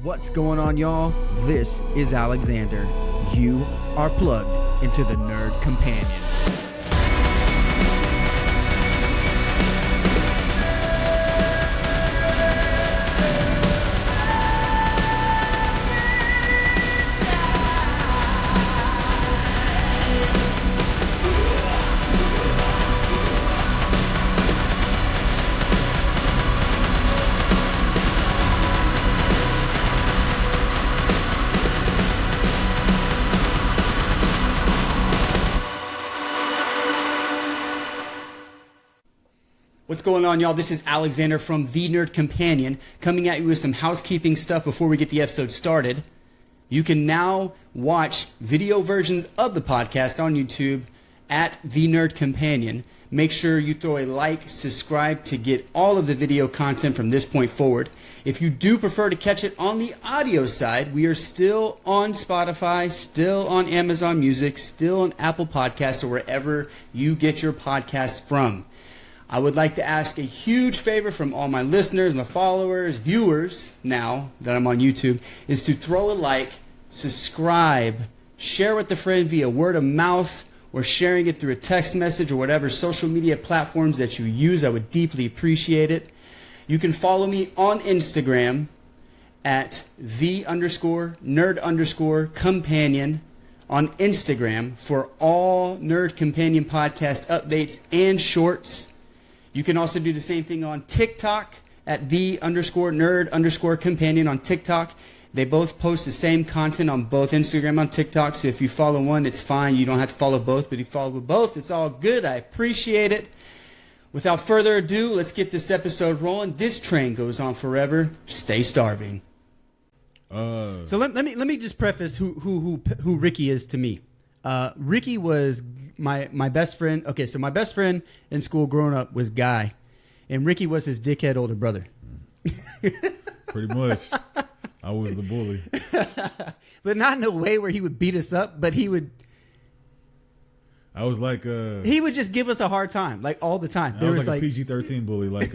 What's going on, y'all? This is Alexander. You are plugged into the Nerd Companion. What's going on, y'all? This is Alexander from The Nerd Companion coming at you with some housekeeping stuff before we get the episode started. You can now watch video versions of the podcast on YouTube at The Nerd Companion. Make sure you throw a like, subscribe to get all of the video content from this point forward. If you do prefer to catch it on the audio side, we are still on Spotify, still on Amazon Music, still on Apple Podcasts, or wherever you get your podcasts from. I would like to ask a huge favor from all my listeners, my followers, viewers, now that I'm on YouTube, is to throw a like, subscribe, share with a friend via word of mouth, or sharing it through a text message or whatever social media platforms that you use. I would deeply appreciate it. You can follow me on Instagram at _nerd_companion on Instagram for all Nerd Companion podcast updates and shorts. You can also do the same thing on TikTok at _nerd_companion on TikTok. They both post the same content on both Instagram and TikTok. So if you follow one, it's fine. You don't have to follow both. But if you follow both, it's all good. I appreciate it. Without further ado, let's get this episode rolling. This train goes on forever. Stay starving. So let me just preface who Ricky is to me. Ricky was my best friend. Okay, so my best friend in school growing up was Guy, and Ricky was his dickhead older brother. Pretty much. I was the bully. But not in a way where he would beat us up, but he would just give us a hard time, like all the time. I was like a PG-13 bully, like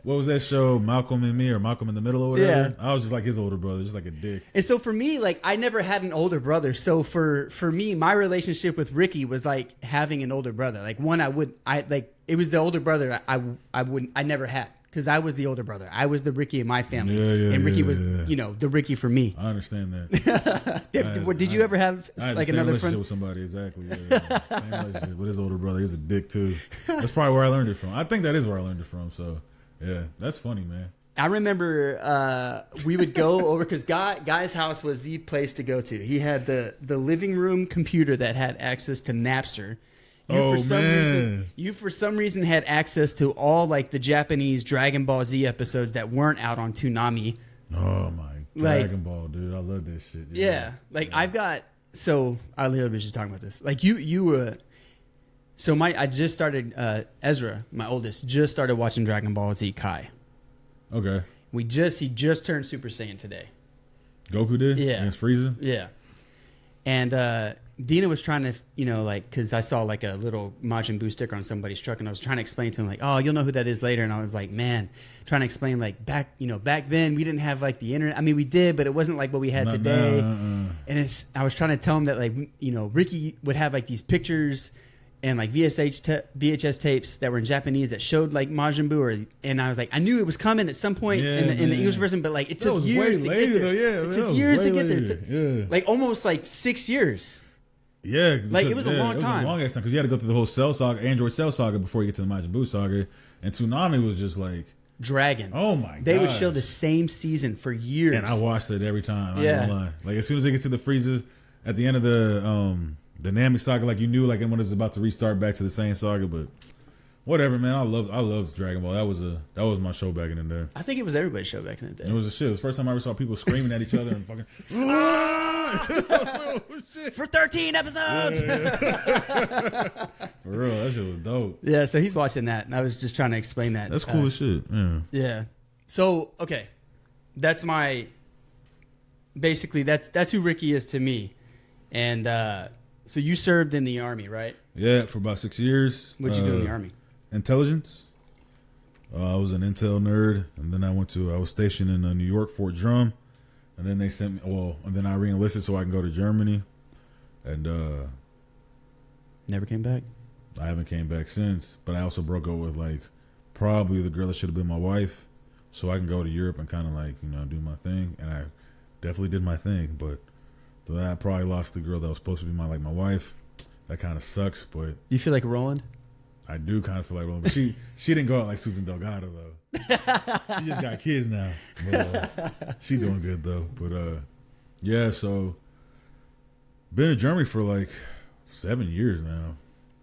what was that show, Malcolm and Me, or Malcolm in the Middle or whatever? Yeah. I was just like his older brother, just like a dick. And so for me, like, I never had an older brother. So for me, my relationship with Ricky was like having an older brother. Like it was the older brother I never had. Because I was the older brother. I was the Ricky in my family. And Ricky was, the Ricky for me. I understand that. Did you ever have like another friend? With somebody, exactly. Yeah. Same relationship with his older brother. He was a dick too. That's probably where I learned it from. I think that is where I learned it from. So, yeah, that's funny, man. I remember we would go over because Guy's house was the place to go to. He had the living room computer that had access to Napster. You for some reason had access to all like the Japanese Dragon Ball Z episodes that weren't out on Toonami. Oh my Dragon Ball, dude! I love this shit. Yeah, I've got. So I was just talking about this. Like I just started. Ezra, my oldest, just started watching Dragon Ball Z Kai. Okay. He just turned Super Saiyan today. Goku did? Yeah. Against Frieza? Yeah. And Dina was trying to, because I saw like a little Majin Buu sticker on somebody's truck, and I was trying to explain to him, like, oh, you'll know who that is later. And I was like, man, trying to explain, like, back then we didn't have like the internet. I mean, we did, but it wasn't like what we had today. And I was trying to tell him that, like, Ricky would have like these pictures and like VHS tapes that were in Japanese that showed like Majin Buu, and I was like, I knew it was coming at some point in the English version, but like it took years to get there. It took years to get there. Like almost like 6 years. Yeah, like it was a long time. It was a long ass time because you had to go through the whole Cell saga, Android Cell saga before you get to the Majin Buu saga, and Toonami was just like Dragon. Oh my god, they would show the same season for years, and I watched it every time. I ain't gonna lie. Like as soon as they get to the Freezers at the end of the Namek saga, like you knew like when it was about to restart back to the same saga, but whatever, man. I loved Dragon Ball. That was my show back in the day. I think it was everybody's show back in the day. It was a shit. It was the first time I ever saw people screaming at each other and fucking for 13 episodes. Yeah. For real, that shit was dope. Yeah, so he's watching that, and I was just trying to explain that. That's cool as shit. Yeah. Yeah. So okay, that's basically that's who Ricky is to me, and so you served in the Army, right? Yeah, for about 6 years. What'd you do in the Army? Intelligence. I was an intel nerd, and then I was stationed in New York, Fort Drum, And then they sent me. Well, and then I re-enlisted so I can go to Germany, and Never came back. I haven't came back since. But I also broke up with like probably the girl that should have been my wife, so I can go to Europe and kind of like do my thing. And I definitely did my thing, but then I probably lost the girl that was supposed to be my wife. That kind of sucks, but You feel like Roland? I do kind of feel like Roland. But she didn't go out like Susan Delgado though. She just got kids now. But, she doing good though. But yeah, so been in Germany for like 7 years now.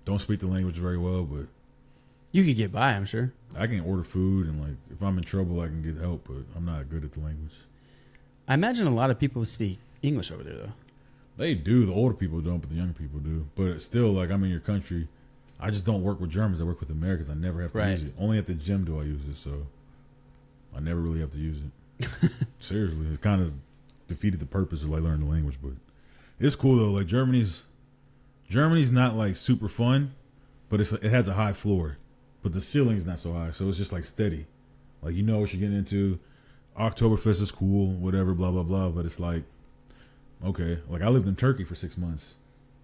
Don't speak the language very well, but You could get by, I'm sure. I can order food and like if I'm in trouble I can get help, but I'm not good at the language. I imagine a lot of people speak English over there, though. They do. The older people don't, but the younger people do. But it's still, like, I'm in your country. I just don't work with Germans. I work with Americans. I never have to use it. Only at the gym do I use it, so I never really have to use it. Seriously, it kind of defeated the purpose of like learning the language, but it's cool though. Like Germany's not like super fun, but it has a high floor, but the ceiling's not so high, so it's just like steady. Like you know what you're getting into. Oktoberfest is cool, whatever, blah blah blah. But it's like, okay, like I lived in Turkey for 6 months.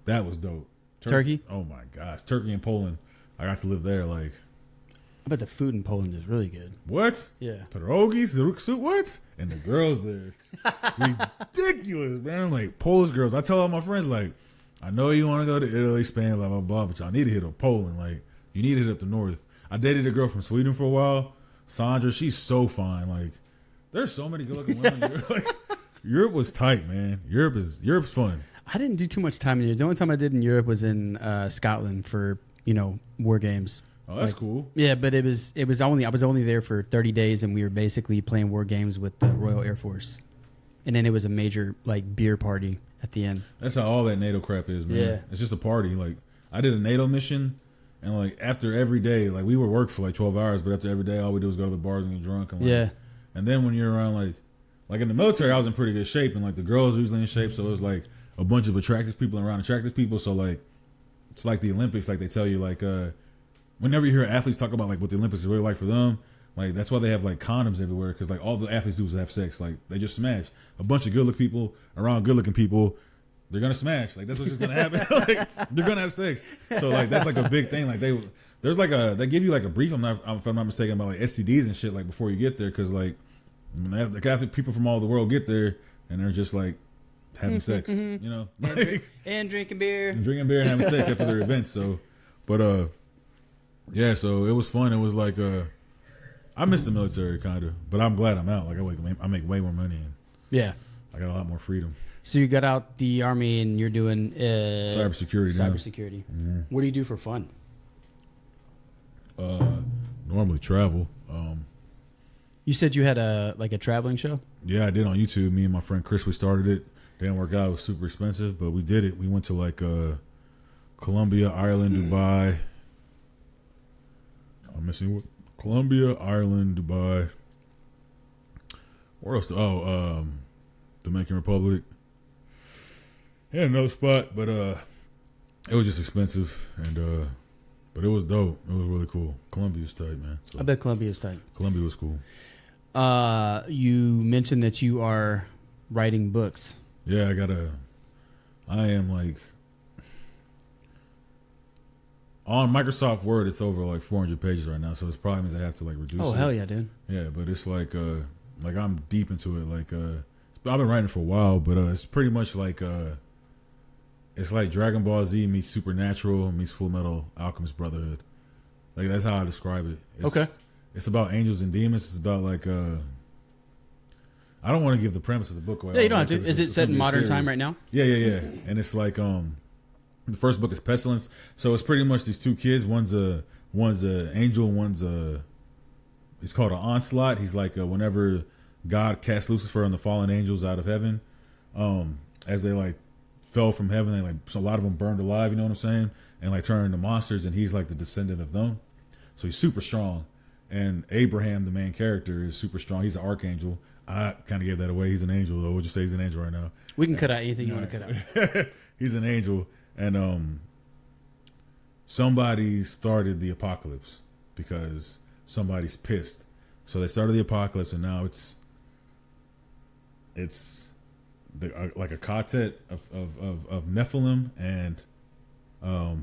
That was dope. Turkey? Oh my gosh, Turkey and Poland. I got to live there. Like, I bet the food in Poland is really good. what? Yeah. Pierogies, the what? And the girls there, ridiculous, man. Like Polish girls. I tell all my friends, like, I know you want to go to Italy, Spain, blah blah blah, but y'all need to hit up Poland. Like, you need to hit up the north. I dated a girl from Sweden for a while, Sandra. She's so fine. Like, there's so many good-looking women. Like, Europe was tight, man. Europe's fun. I didn't do too much time in Europe. The only time I did in Europe was in Scotland for war games. Oh, that's cool. Yeah, but I was only there for 30 days, and we were basically playing war games with the Royal Air Force, and then it was a major like beer party at the end. That's how all that NATO crap is, man. Yeah. It's just a party. Like I did a NATO mission, and like after every day, like we would work for like 12 hours, but after every day, all we do was go to the bars and get drunk. And, like, Yeah. And then when you're around like in the military, I was in pretty good shape, and like the girls were usually in shape, so it was like a bunch of attractive people around attractive people. So like it's like the Olympics. Like they tell you like whenever you hear athletes talk about like what the Olympics is really like for them, like that's why they have like condoms everywhere, because like all the athletes do is have sex. Like they just smash a bunch of good looking people around good looking people. They're gonna smash. Like that's what's just gonna happen. Like they're gonna have sex. So like that's like a big thing. Like they give you like a brief. If I'm not mistaken, about like STDs and shit like before you get there, because like after people from all over the world get there and they're just like having sex, you know, and drinking beer, and having sex after their events. So, but yeah, so it was fun. It was like I miss the military kind of, but I'm glad I'm out. Like I make way more money and yeah, I got a lot more freedom. So you got out the Army and you're doing cybersecurity. Cybersecurity. Mm-hmm. What do you do for fun? Normally travel. You said you had a traveling show? Yeah, I did on YouTube. Me and my friend Chris, we started it. Didn't work out. It was super expensive, but we did it. We went to like Colombia, Ireland, Dubai. I'm missing what? Colombia, Ireland, Dubai. Where else? Oh, Dominican Republic. Yeah, another spot, but it was just expensive, and but it was dope. It was really cool. Colombia's tight, man. So, I bet Colombia's tight. Colombia was cool. You mentioned that you are writing books. Yeah, I am like on Microsoft Word. It's over like 400 pages right now, so it's probably means I have to like reduce. Oh, hell yeah, dude. Yeah, but it's like I'm deep into it. Like I've been writing for a while, but it's pretty much like it's like Dragon Ball Z meets Supernatural meets Full Metal Alchemist Brotherhood. Like that's how I describe it. Okay. It's about angels and demons. It's about like I don't want to give the premise of the book away. Yeah, you don't have to. Is it set in modern time right now? Yeah. And it's like the first book is Pestilence. So it's pretty much these two kids. One's a angel. It's called an onslaught. He's like whenever God cast Lucifer and the fallen angels out of heaven, as they like fell from heaven, and like so a lot of them burned alive. You know what I'm saying? And like turned into monsters. And he's like the descendant of them. So he's super strong. And Abraham, the main character, is super strong. He's an archangel. I kind of gave that away. He's an angel, though. We'll just say he's an angel right now. We can cut out anything you want to cut out. He's an angel. And somebody started the apocalypse because somebody's pissed. So they started the apocalypse, and now it's it's like a quartet of Nephilim and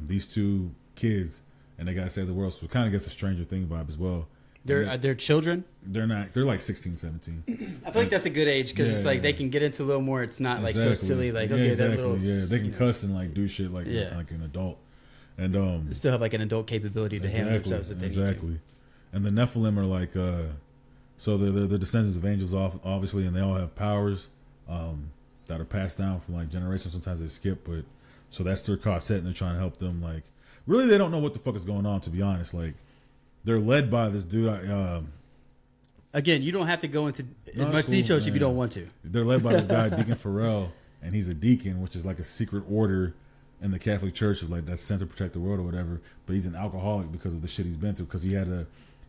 these two kids, and they gotta save the world. So it kind of gets a Stranger Thing vibe as well. They're children. They're not. They're like 16, 17. I feel like that's a good age because it's like they can get into a little more. It's not like so silly. Like okay, that little. Yeah, they can cuss and like do shit like an adult, and they still have like an adult capability to handle themselves if they need to. And the Nephilim are like, so they're the descendants of angels, obviously, and they all have powers that are passed down from like generations. Sometimes they skip, but so that's their quartet, and they're trying to help them. Like, really, they don't know what the fuck is going on, to be honest. Like, they're led by this dude. Again, you don't have to go into as much details if you don't want to. They're led by this guy, Deacon Farrell, and he's a deacon, which is like a secret order in the Catholic Church of like that's sent to protect the world or whatever. But he's an alcoholic because of the shit he's been through. Because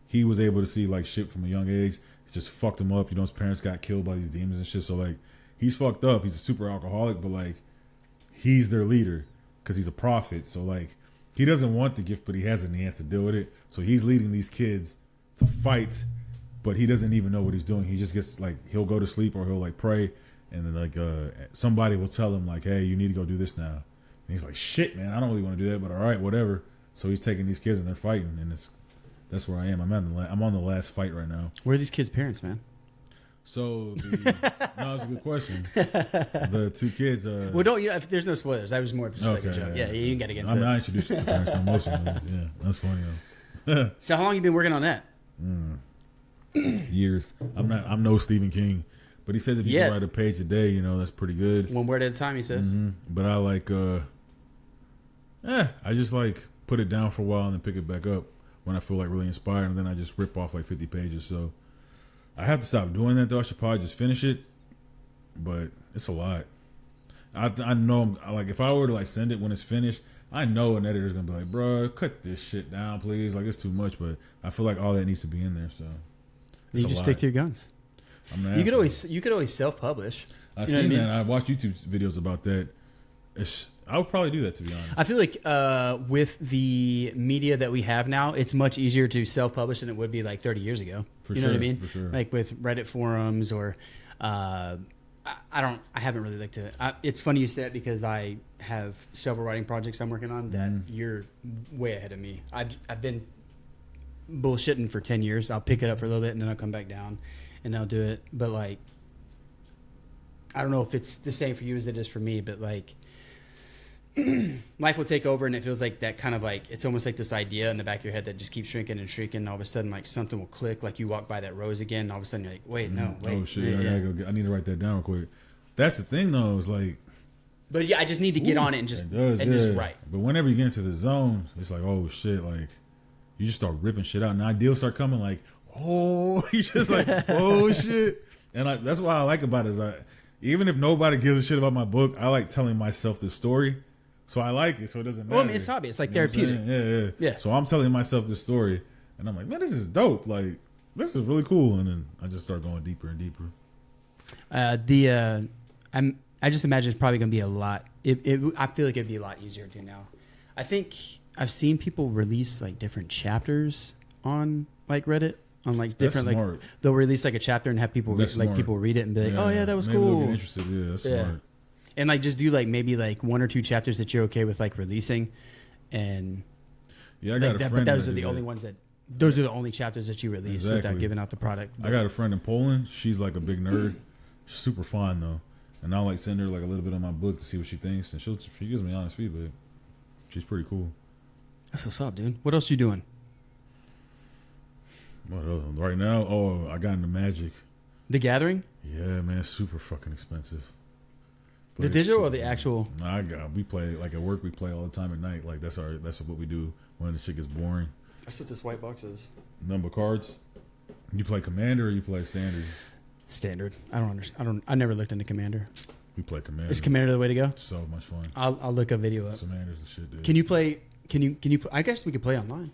he was able to see like shit from a young age. It just fucked him up. You know, his parents got killed by these demons and shit. So like, he's fucked up. He's a super alcoholic, but like, he's their leader because he's a prophet. So like, he doesn't want the gift, but he has it, and he has to deal with it. So he's leading these kids to fight, but he doesn't even know what he's doing. He just gets like, he'll go to sleep or he'll like pray, and then like somebody will tell him like, hey, you need to go do this now. And he's like, shit, man, I don't really want to do that, but all right, whatever. So he's taking these kids and they're fighting, and that's where I am. I'm on the last fight right now. Where are these kids' parents, man? So, no, that's a good question. The two kids. Well, don't if there's no spoilers. I was more just like a joke. Yeah, you got to get into it. I introduced you to the parents on motion. Yeah, that's funny. So, how long you been working on that? Years. I'm no Stephen King, but he says if you can write a page a day, you know, that's pretty good. One word at a time, he says. Mm-hmm. But I like, I just like put it down for a while and then pick it back up when I feel like really inspired, and then I just rip off like 50 pages. So. I have to stop doing that though. I should probably just finish it, but it's a lot. I know, like, if I were to like send it when it's finished, I know an editor's gonna be like, "Bro, cut this shit down, please. Like, it's too much." But I feel like all that needs to be in there. So you just stick to your guns. You could always self-publish. I've seen that. I watched YouTube videos about that. I would probably do that, to be honest. I feel like with the media that we have now, it's much easier to self-publish than it would be like 30 years ago. You know what I mean? For sure. Like with Reddit forums or I haven't really looked at it. It's funny you say that because I have several writing projects I'm working on that you're way ahead of me. I've been bullshitting for 10 years. I'll pick it up for a little bit and then I'll come back down and I'll do it. But like, I don't know if it's the same for you as it is for me, but like, life will take over and it feels like that kind of like it's almost like this idea in the back of your head that just keeps shrinking and shrinking, and all of a sudden like something will click, like you walk by that rose again and all of a sudden you're like, wait, oh shit, I need to write that down real quick. That's the thing though, is like, but yeah, I just need to get on it and just just write. But whenever you get into the zone, it's like, oh shit, like you just start ripping shit out and ideas start coming, like, oh, you just like, oh shit. And that's what I like about it, is even if nobody gives a shit about my book, I like telling myself the story. So I like it, so it doesn't matter. Well, I mean, it's hobby. It's like therapeutic. Yeah. So I'm telling myself this story, and I'm like, man, this is dope. Like, this is really cool. And then I just start going deeper and deeper. I just imagine it's probably going to be a lot. I feel like it'd be a lot easier to do now. I think I've seen people release like different chapters on like Reddit. On like different, like they'll release like a chapter and have people people read it and be like, oh yeah, that was cool. Get interested. Yeah, that's smart. And like just do like maybe like one or two chapters that you're okay with like releasing, and I got a friend. But those are the only ones those are the only chapters that you release without giving out the product. I got a friend in Poland. She's like a big nerd. She's super fun though, and I'll like send her like a little bit of my book to see what she thinks, and she gives me honest feedback. She's pretty cool. That's what's up, dude. What else you doing? What else? Right now? Oh, I got into Magic. The Gathering? Yeah, man, super fucking expensive. But the digital or the actual? We play like at work. We play all the time at night. Like that's what we do when the shit gets boring. That's what this white box is. Number cards. You play Commander or you play Standard? Standard. I don't understand. I never looked into Commander. We play Commander. Is Commander the way to go? So much fun. I'll look a video up. Commander's the shit, dude. Can you play? Can you? I guess we could play online.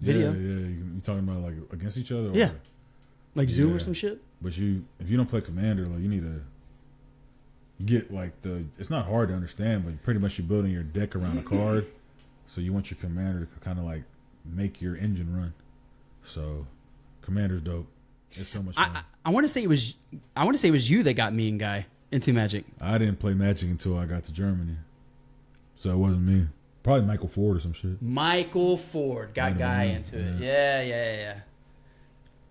Video. Yeah. You talking about like against each other? Or, yeah. Like Zoom or some shit. But if you don't play Commander, like you need to get like it's not hard to understand, but pretty much you're building your deck around a card. So you want your commander to kind of like make your engine run. So Commander's dope. It's so much fun. I want to say it was you that got me and Guy into Magic. I didn't play Magic until I got to Germany, so it wasn't me. Probably Michael Ford or some shit. Michael Ford got Guy into it.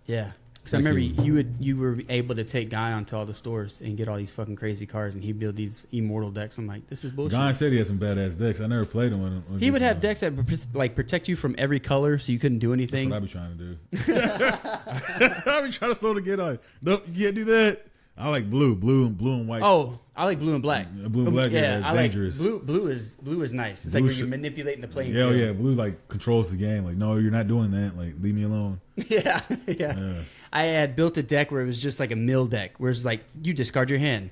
Yeah. Because I remember you were able to take Guy onto all the stores and get all these fucking crazy cards, and he'd build these immortal decks. I'm like, this is bullshit. Guy said he had some badass decks. I never played them. He would have decks that like protect you from every color, so you couldn't do anything. That's what I be trying to do. I be trying to slow to get on. Nope, you can't do that. I like blue and white. Oh, I like blue and black. Blue and black, yeah, it's dangerous. Like blue is nice. It's like when you're manipulating the playing field. Yeah, blue like controls the game. Like, no, you're not doing that. Like, leave me alone. Yeah. I had built a deck where it was just like a mill deck, where it's like you discard your hand,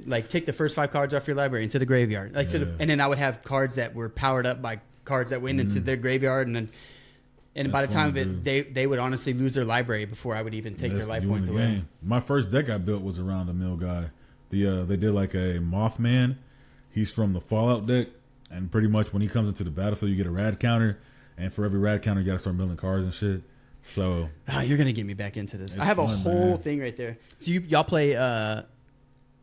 like take the first 5 cards off your library into the graveyard, and then I would have cards that were powered up by cards that went into their graveyard, and by the time of it, they would honestly lose their library before I would even take their life points away. Game. My first deck I built was around a mill guy. They did like a Mothman. He's from the Fallout deck, and pretty much when he comes into the battlefield, you get a rad counter, and for every rad counter, you got to start milling cards and shit. So you're gonna get me back into this. I have a whole thing right there. So y'all play.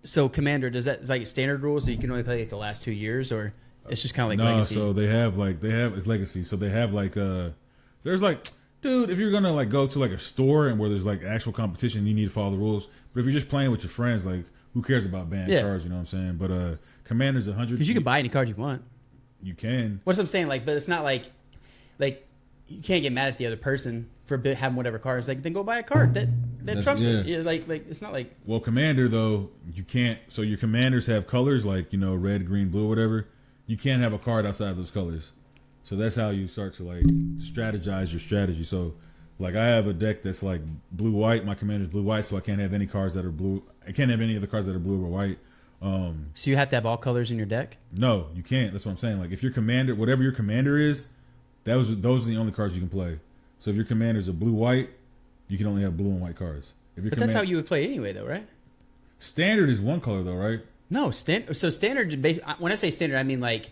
So Commander, is like standard rules, so you can only play like the last 2 years, or it's just kind of like Legacy? No, so they have it's Legacy. So they have there's like, dude, if you're gonna like go to like a store and where there's like actual competition, you need to follow the rules. But if you're just playing with your friends, like who cares about banned cards? You know what I'm saying? But Commander's 100. Because you can buy any card you want. You can. What's I'm saying? Like, but it's not like you can't get mad at the other person for having whatever cards. Like, then go buy a card that trumps it. Yeah, like it's not like. Well, Commander though, you can't. So your commanders have colors like red, green, blue, whatever. You can't have a card outside of those colors. So that's how you start to like strategize your strategy. So like I have a deck that's like blue white. My commander's blue white, so I can't have any cards that are blue. I can't have any of the cards that are blue or white. So you have to have all colors in your deck? No, you can't. That's what I'm saying. Like if your commander, whatever your commander is, those are the only cards you can play. So if your commander's a blue white, you can only have blue and white cards. But that's how you would play anyway, though, right? Standard is one color, though, right? No, so standard. When I say standard, I mean like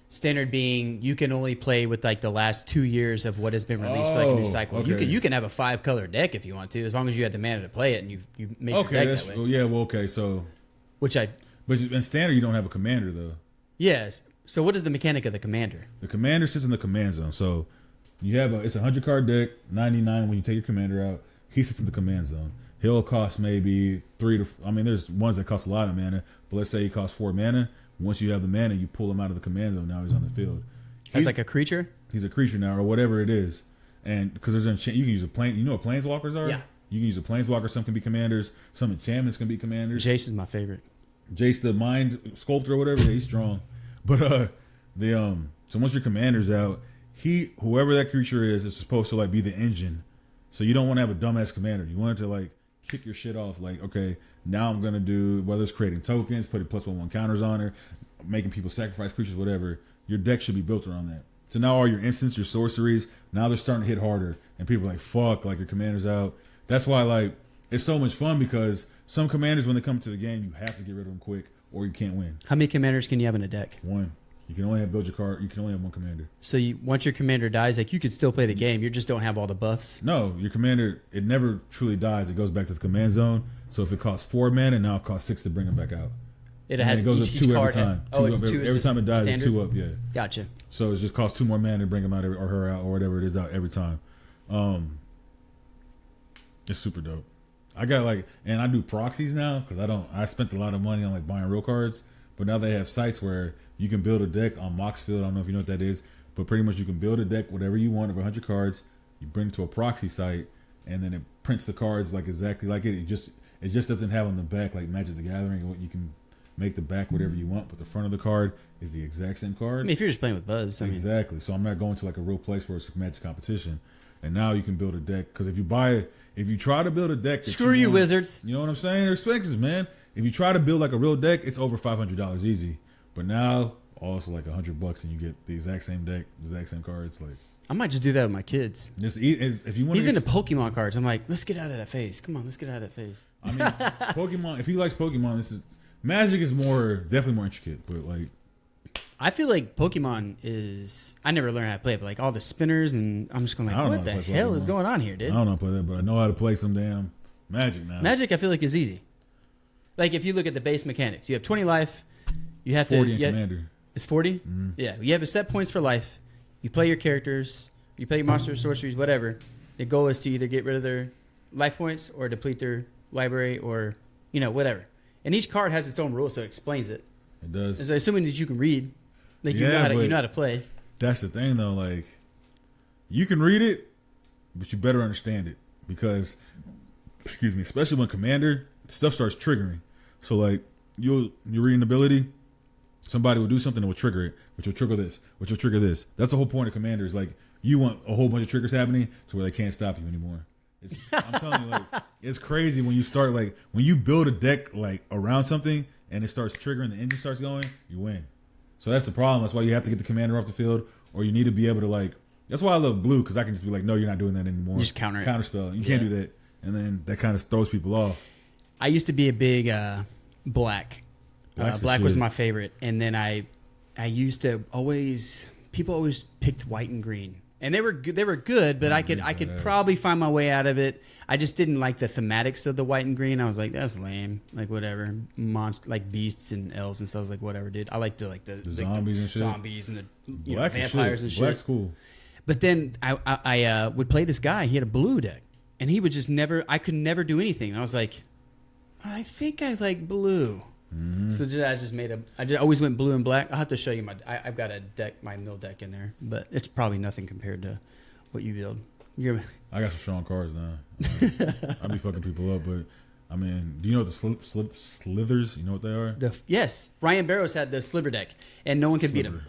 standard being you can only play with like the last 2 years of what has been released for like a new cycle. Okay. You can have a 5-color deck if you want to, as long as you had the mana to play it and you make your deck that way. Okay, so but in standard you don't have a commander though. Yes. So what is the mechanic of the commander? The commander sits in the command zone. So you have it's a 100-card deck, 99 when you take your commander out. He sits in the command zone. He'll cost maybe 3 to. I mean, there's ones that cost a lot of mana, but let's say he costs 4 mana. Once you have the mana, you pull him out of the command zone. Now he's on the field. He's like a creature. He's a creature now, or whatever it is. And because you can use a plane. You know what planeswalkers are? Yeah. You can use a planeswalker. Some can be commanders. Some enchantments can be commanders. Jace is my favorite. Jace, the mind sculptor or whatever. He's strong. But so once your commander's out, whoever that creature is supposed to like be the engine. So you don't want to have a dumbass commander. You want it to like kick your shit off. Like, okay, now I'm gonna do whether it's creating tokens, putting +1/+1 counters on her, making people sacrifice creatures, whatever. Your deck should be built around that. So now all your instants, your sorceries, now they're starting to hit harder, and people are like, fuck, like your commander's out. That's why like it's so much fun because some commanders when they come to the game, you have to get rid of them quick or you can't win. How many commanders can you have in a deck? One. You can only build your card. You can only have one commander. So once your commander dies, like you could still play the game. You just don't have all the buffs. No, your commander, it never truly dies. It goes back to the command zone. So if it costs 4 mana, now it costs 6 to bring it back out. It goes up 2 every time. Every time it dies, standard? It's 2 up. Yeah. Gotcha. So it just costs 2 more mana to bring him out or her out or whatever it is out every time. It's super dope. I got and I do proxies now because I spent a lot of money on like buying real cards, but now they have sites where you can build a deck on Moxfield. I don't know if you know what that is, but pretty much you can build a deck, whatever you want, of 100 cards. You bring it to a proxy site, and then it prints the cards like exactly like it. It just doesn't have on the back like Magic the Gathering. What you can make the back whatever you want, but the front of the card is the exact same card. I mean, if you're just playing with Buzz, exactly. So I'm not going to like a real place where it's a Magic competition. And now you can build a deck because if you try to build a deck, screw you, Wizards. You know what I'm saying? They're expensive, man. If you try to build like a real deck, it's over $500 easy. But now, also like $100, and you get the exact same deck, the exact same cards. Like, I might just do that with my kids. If you want, he's into Pokemon cards. I'm like, let's get out of that phase. Come on, let's get out of that phase. I mean, Pokemon. If he likes Pokemon, Magic is definitely more intricate. But like, I feel like Pokemon is. I never learned how to play it, but like all the spinners, and I'm just going like, what the hell is going on here, dude? I don't know how to play that, but I know how to play some damn Magic now. Magic, I feel like, is easy. Like, if you look at the base mechanics, you have 20 life. You have 40 to... in Commander. It's 40? Mm-hmm. Yeah. You have a set points for life. You play your characters. You play your monsters, sorceries, whatever. The goal is to either get rid of their life points or deplete their library or, whatever. And each card has its own rules, so it explains it. It does. And so assuming that you can read, like you know how to play. That's the thing, though. Like, you can read it, but you better understand it because, especially when Commander, stuff starts triggering. So, like, you're reading ability, somebody will do something that will trigger it, which will trigger this, which will trigger this. That's the whole point of Commander is, like, you want a whole bunch of triggers happening to where they can't stop you anymore. I'm telling you, like, it's crazy when you start, like, when you build a deck, like, around something and it starts triggering, the engine starts going, you win. So that's the problem. That's why you have to get the commander off the field, or you need to be able to, like, that's why I love blue, because I can just be like, no, you're not doing that anymore. You just counter it. Counterspell. You can't do that. And then that kind of throws people off. I used to be a big black. Black was my favorite. And then I used to people always picked white and green. And they were good, but I could probably find my way out of it. I just didn't like the thematics of the white and green. I was like, that's lame. Like, whatever. Like beasts and elves and stuff. I was like, whatever, dude. I like the zombies and shit. Zombies and the vampires and shit. Black's cool. But then I would play this guy. He had a blue deck, and he would just never. I could never do anything. And I was like, I think I like blue. Mm-hmm. So I just always went blue and black. I'll have to show you I've got a deck, my mill deck in there, but it's probably nothing compared to what you build. I got some strong cards now. I be fucking people up, but I mean, do you know what the slithers? You know what they are? Yes, Ryan Barrows had the sliver deck, and no one could beat him.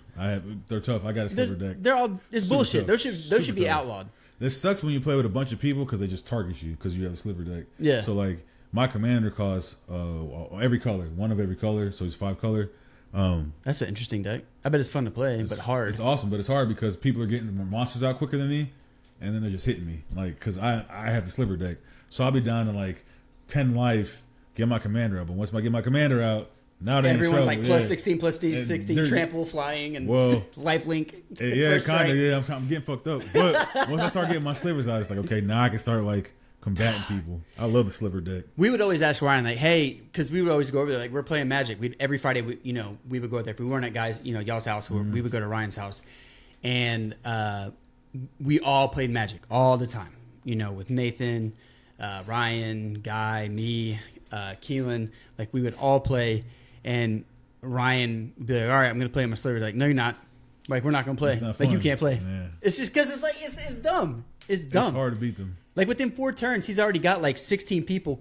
They're tough. I got a sliver deck. They're all it's super bullshit. Tough. Those should be outlawed. This sucks when you play with a bunch of people because they just target you because you have a sliver deck. Yeah. So like. My commander costs every color, one of every color, so it's 5 color. That's an interesting deck. I bet it's fun to play, but hard. It's awesome, but it's hard because people are getting more monsters out quicker than me, and then they're just hitting me. Like, because I have the sliver deck. So I'll be down to like 10 life, get my commander out. But once I get my commander out, now they're everyone's in trouble. Like plus 16, plus 16, trample, flying, and life link. Yeah, kind of. Yeah, I'm getting fucked up. But once I start getting my slivers out, it's like, okay, now I can start like combating people. I love the sliver deck. We would always ask Ryan, like, hey, because we would always go over there, like, we're playing Magic. Every Friday, we would go there. If we weren't at y'all's house, we would go to Ryan's house. And we all played Magic all the time, with Nathan, Ryan, Guy, me, Keelan. Like, we would all play. And Ryan would be like, all right, I'm going to play my sliver deck. No, you're not. Like, we're not going to play. Like, you can't play. Yeah. It's just because it's like, it's dumb. It's dumb. It's hard to beat them. Like within 4 turns, he's already got like 16 people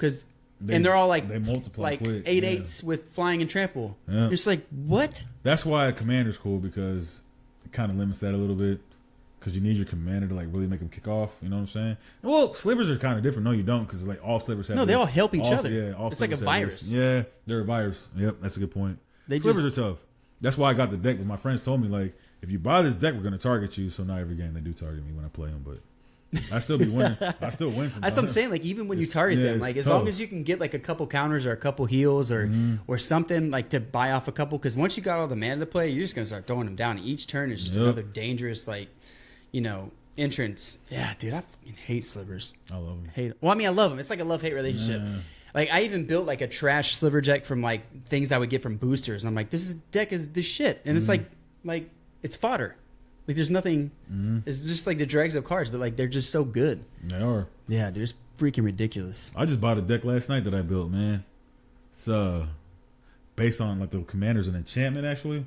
and they're all like they multiply like quick. 8/8s with flying and trample. Yeah. You're just like, what? That's why Commander's cool because it kind of limits that a little bit because you need your commander to like really make them kick off. You know what I'm saying? Well, slivers are kind of different. No, you don't because like all slivers have. No, they all help each other. Yeah, all it's like a virus. Yeah, they're a virus. Yep, that's a good point. Slivers are tough. That's why I got the deck. But my friends told me like, if you buy this deck, we're gonna target you. So not every game they do target me when I play them, but. I still be winning. I still win sometimes. That's what I'm saying. Like even when you target them, like as long as you can get like a couple counters or a couple heals or something like to buy off a couple, because once you got all the mana to play, you're just gonna start throwing them down. Each turn is just another dangerous entrance. Yeah, dude, I fucking hate slivers. I love them. Hate. Well, I mean, I love them. It's like a love-hate relationship. Yeah. Like I even built like a trash sliver deck from like things I would get from boosters, and I'm like, this deck is the shit, and it's like it's fodder. Like there's nothing. It's just like the dregs of cards, but like they're just so good. They are. Yeah, dude, it's freaking ridiculous. I just bought a deck last night that I built, man. It's based on like the commander's an enchantment actually,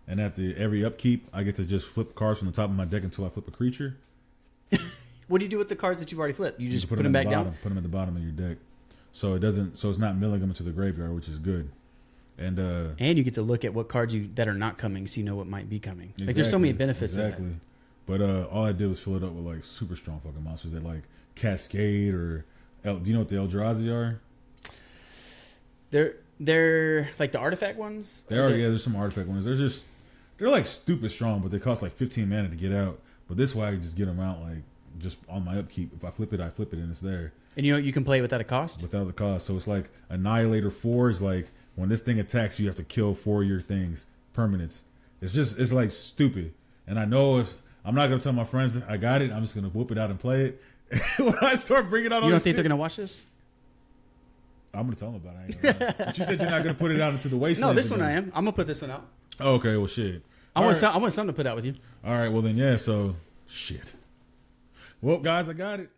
and at every upkeep I get to just flip cards from the top of my deck until I flip a creature. What do you do with the cards that you've already flipped? You just put them back down. Put them at the bottom of your deck, so it doesn't. So it's not milling them into the graveyard, which is good. And you get to look at what cards that are not coming, so you know what might be coming. Exactly, like there's so many benefits. Exactly. But all I did was fill it up with like super strong fucking monsters that like Cascade or do you know what the Eldrazi are? They're like the artifact ones. They are. Yeah, there's some artifact ones. They're like stupid strong, but they cost like 15 mana to get out. But this way I can just get them out like just on my upkeep. If I flip it, and it's there. And you can play without a cost. Without the cost, so it's like Annihilator 4 is like. When this thing attacks, you have to kill 4 of your things, permanents. It's like stupid. And I know I'm not going to tell my friends I got it. I'm just going to whoop it out and play it. When I start bringing out all you don't think they're going to watch this? I'm gonna tell him about it. I ain't gonna lie. But you said you're not gonna put it out into the wasteland. No, this one I am. I'm gonna put this one out. Oh, okay, well, shit. I want something to put out with you. All right, well then, yeah. So, shit. Well, guys, I got it.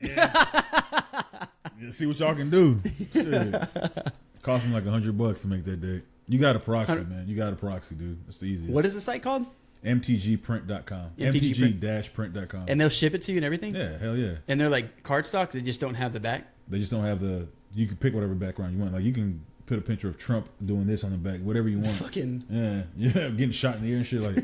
See what y'all can do. Shit. Cost me like $100 to make that deck. You got a proxy, man. You got a proxy, dude. It's the easiest. What is the site called? MTGprint.com. MTG-print.com. And they'll ship it to you and everything? Yeah, hell yeah. And they're like cardstock. They just don't have the back? They just don't have the... You can pick whatever background you want. Like, you can put a picture of Trump doing this on the back, whatever you want. Fucking... Yeah, getting shot in the ear and shit. Like,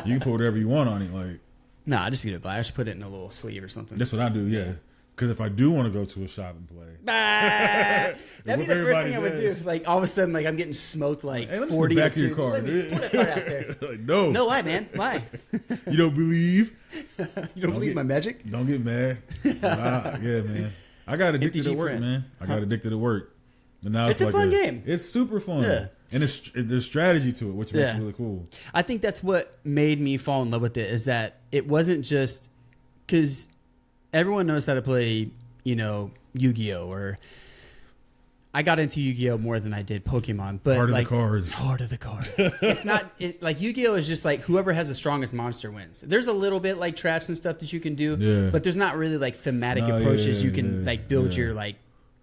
you can put whatever you want on it. Like... Nah, I just get it black. I should put it in a little sleeve or something. That's what I do, yeah. Because if I do want to go to a shop and play... That'd be the first thing I would do. Like, all of a sudden, like, I'm getting smoked, like, hey, let me 40 see the back or of your card. Let me put a card out there. Like, no. No, why, man? Why? You don't believe? You don't believe my magic? Don't get mad. Yeah, man. I got addicted to work, man. I got addicted to work. And now It's a fun game. It's super fun. Yeah. And there's strategy to it, which makes it really cool. I think that's what made me fall in love with it, is that it wasn't just... Because everyone knows how to play, you know, Yu-Gi-Oh! Or I got into Yu-Gi-Oh! More than I did Pokemon. But Heart of like, the cards. Heart of the cards. It's not... like, Yu-Gi-Oh! Is just like whoever has the strongest monster wins. There's a little bit like traps and stuff that you can do. But there's not really like thematic approaches you can like build your like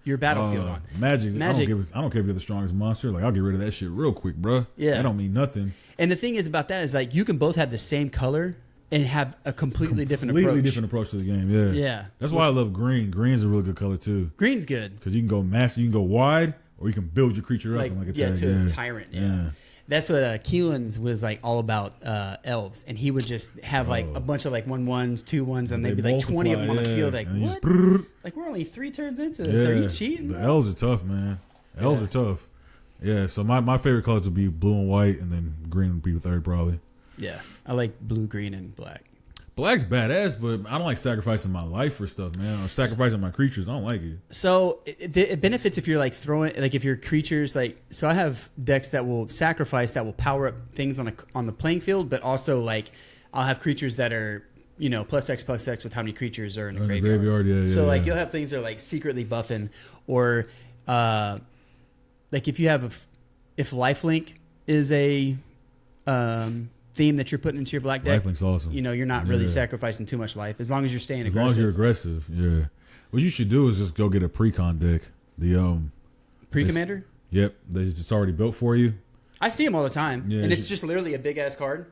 your battlefield on. Magic. I don't care if you're the strongest monster. Like, I'll get rid of that shit real quick, bro. Yeah. That don't mean nothing. And the thing is about that is like you can both have the same color and have a completely different approach. Completely different approach to the game, yeah. Yeah. That's why I love green. Green's a really good color, too. Green's good. Because you can go massive, you can go wide, or you can build your creature up. Like, And like a tyrant. Yeah. That's what Keelan's was like all about elves. And he would just have like a bunch of like 1/1s, 2/1s, and they'd be like 20 of them on the field. Like, what? Like, we're only 3 turns into this. Are you cheating? The elves are tough, man. Elves are tough. Yeah, so my favorite colors would be blue and white, and then green would be third, probably. Yeah, I like blue, green, and black. Black's badass, but I don't like sacrificing my life for stuff, man, or sacrificing my creatures. I don't like it. So it benefits if you're like throwing, like if your creatures like. So I have decks that will sacrifice, that will power up things on the playing field, but also like I'll have creatures that are, you know, +X with how many creatures are in the graveyard. Yeah. So like you'll have things that are like secretly buffing, or like if you have if lifelink is a theme that you're putting into your black deck. Lifelink's awesome. You know, you're not really sacrificing too much life as long as you're staying aggressive. As long as you're aggressive, yeah. What you should do is just go get a precon deck. The pre-commander. Yep, it's already built for you. I see them all the time, yeah, and it's just literally a big ass card.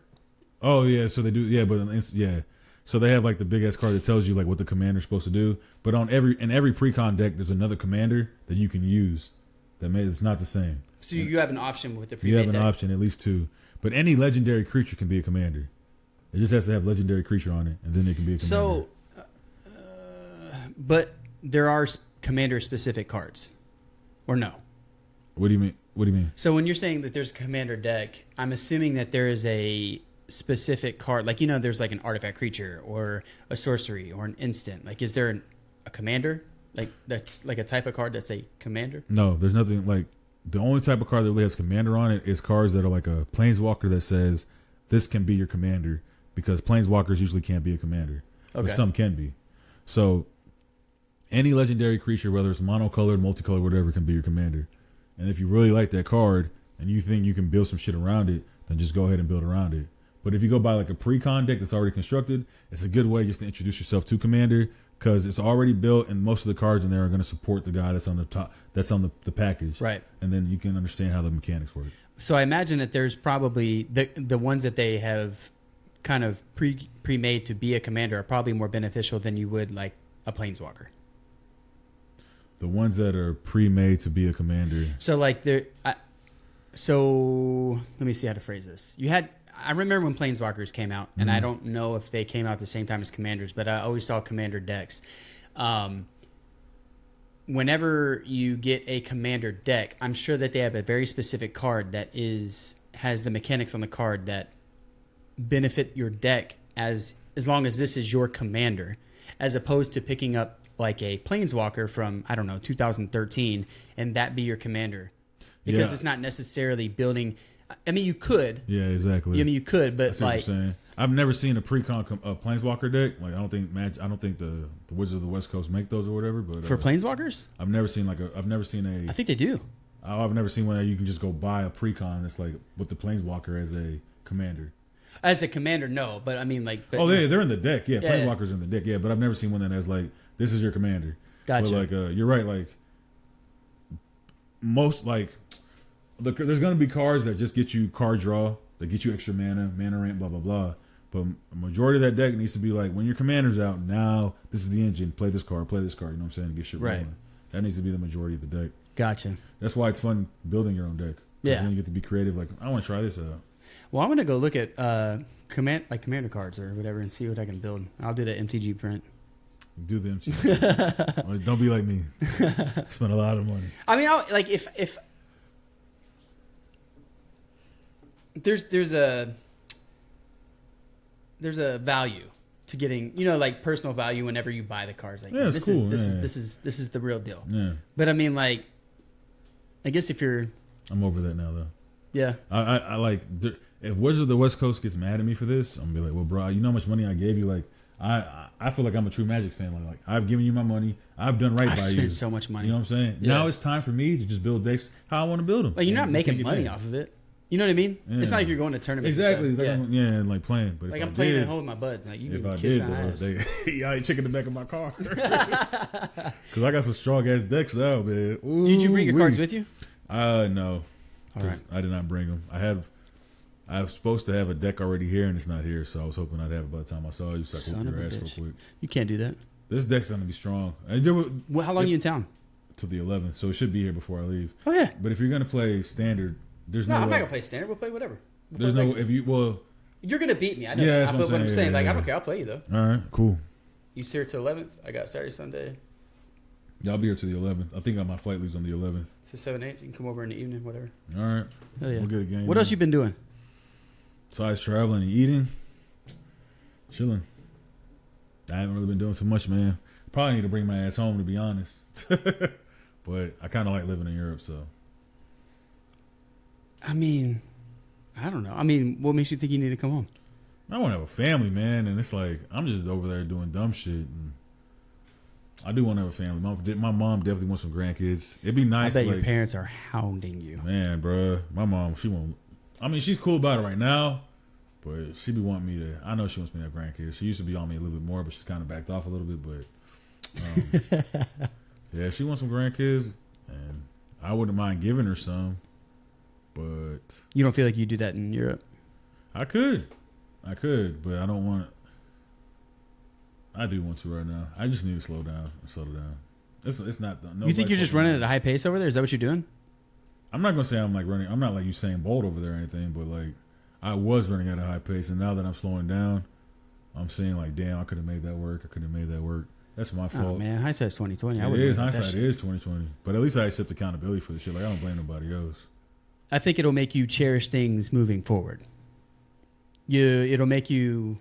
Oh yeah, so they do. Yeah, but so they have like the big ass card that tells you like what the commander's supposed to do. But in every precon deck, there's another commander that you can use. It's not the same. So you have an option with the pre. You have an option, at least 2. But any legendary creature can be a commander. It just has to have legendary creature on it, and then it can be a commander. So, but there are commander-specific cards, or no? What do you mean? What do you mean? So when you're saying that there's a commander deck, I'm assuming that there is a specific card, like, you know, there's like an artifact creature or a sorcery or an instant. Like, is there a commander? Like, that's like a type of card that's a commander? No, there's nothing like. The only type of card that really has commander on it is cards that are like a planeswalker that says this can be your commander, because planeswalkers usually can't be a commander, but some can be. So any legendary creature, whether it's monocolored, multicolored, whatever, can be your commander. And if you really like that card and you think you can build some shit around it, then just go ahead and build around it. But if you go buy like a pre-con deck that's already constructed, it's a good way just to introduce yourself to commander, because it's already built, and most of the cards in there are going to support the guy that's on the top, that's on the package. Right. And then you can understand how the mechanics work. So I imagine that there's probably the ones that they have kind of pre-made to be a commander are probably more beneficial than you would like a planeswalker. The ones that are pre-made to be a commander. So like so let me see how to phrase this. I remember when Planeswalkers came out, and I don't know if they came out at the same time as Commanders, but I always saw Commander decks. Whenever you get a Commander deck, I'm sure that they have a very specific card that has the mechanics on the card that benefit your deck as long as this is your Commander, as opposed to picking up like a Planeswalker from, I don't know, 2013, and that be your Commander. Because it's not necessarily building... I mean, you could. Yeah, exactly. I mean, you could, but like, I've never seen a pre-con Planeswalker deck. Like I don't think the Wizards of the West Coast make those or whatever. But for Planeswalkers, I've never seen I think they do. I've never seen one that you can just go buy a pre-con that's like with the Planeswalker as a commander. As a commander, no, but I mean like. But, they're in the deck. Yeah, yeah, Planeswalkers in the deck. Yeah, but I've never seen one that has like this is your commander. Gotcha. But like you're right. Like most like there's gonna be cards that just get you card draw, that get you extra mana ramp, blah blah blah. But a majority of that deck needs to be like when your commander's out. Now this is the engine. Play this card. You know what I'm saying? To get shit rolling. That needs to be the majority of the deck. Gotcha. That's why it's fun building your own deck. Yeah. Then you get to be creative. Like I want to try this out. Well, I'm gonna go look at commander cards or whatever and see what I can build. I'll do the MTG print. Do the MTG. Don't be like me. Spend a lot of money. I mean, like if there's a value to getting, like personal value whenever you buy the cards. Like yeah, it's cool. This is the real deal. Yeah. But I mean, like, I guess if you're, I'm over that now though. Yeah. I like if Wizards of the West Coast gets mad at me for this, I'm gonna be like, well, bro, you know how much money I gave you? Like, I feel like I'm a true Magic fan. Like I've given you my money. I've done right by you. I've spent so much money. You know what I'm saying? Yeah. Now it's time for me to just build decks how I want to build them. Like you're not making money off of it. You know what I mean? Yeah. It's not like you're going to tournaments. Exactly. And stuff. And like playing. But like if I'm I playing did, at home with my buds. Like you if can I kiss did, my ass. I ain't checking the back of my car. Because I got some strong ass decks now, man. Ooh, did you bring your cards with you? No. All right. I did not bring them. I was supposed to have a deck already here, and it's not here. So I was hoping I'd have it by the time I saw you. So I could whoop your ass real quick. You can't do that. This deck's going to be strong. Well, how long are you in town? Till the 11th, so it should be here before I leave. Oh yeah. But if you're going to play standard, there's no. I'm way. not gonna play standard. We'll play whatever. There's no if you well. You're gonna beat me. I know. Yeah, that's what I'm saying. Yeah, like I don't care. I'll play you though. All right, cool. You here till 11th? I got Saturday, Sunday. Yeah, I'll be here to the 11th. I think my flight leaves on the 11th. To 7, 8. You can come over in the evening, whatever. All right. Hell yeah. We'll get a game. What else you been doing? Besides traveling and eating, chilling. I haven't really been doing too much, man. Probably need to bring my ass home to be honest. But I kind of like living in Europe, so. I mean, I don't know. I mean, what makes you think you need to come home? I want to have a family, man, and it's like I'm just over there doing dumb shit. And I do want to have a family. My mom definitely wants some grandkids. It'd be nice. I bet your parents are hounding you. Man, bro, my mom, she won't. I mean, she's cool about it right now, but she be wanting me to. I know she wants me to have grandkids. She used to be on me a little bit more, but she's kind of backed off a little bit. But yeah, she wants some grandkids, and I wouldn't mind giving her some. But you don't feel like you do that in Europe? I could, but I don't want. I do want to right now. I just need to slow down. It's not. You think you're just running at a high pace over there? Is that what you're doing? I'm not gonna say I'm like running. I'm not like Usain Bolt over there or anything. But like, I was running at a high pace, and now that I'm slowing down, I'm saying like, damn, I could have made that work. That's my fault. Oh man, hindsight's 2020. It is hindsight. It is 2020. But at least I accept accountability for the shit. Like I don't blame nobody else. I think it'll make you cherish things moving forward. It'll make you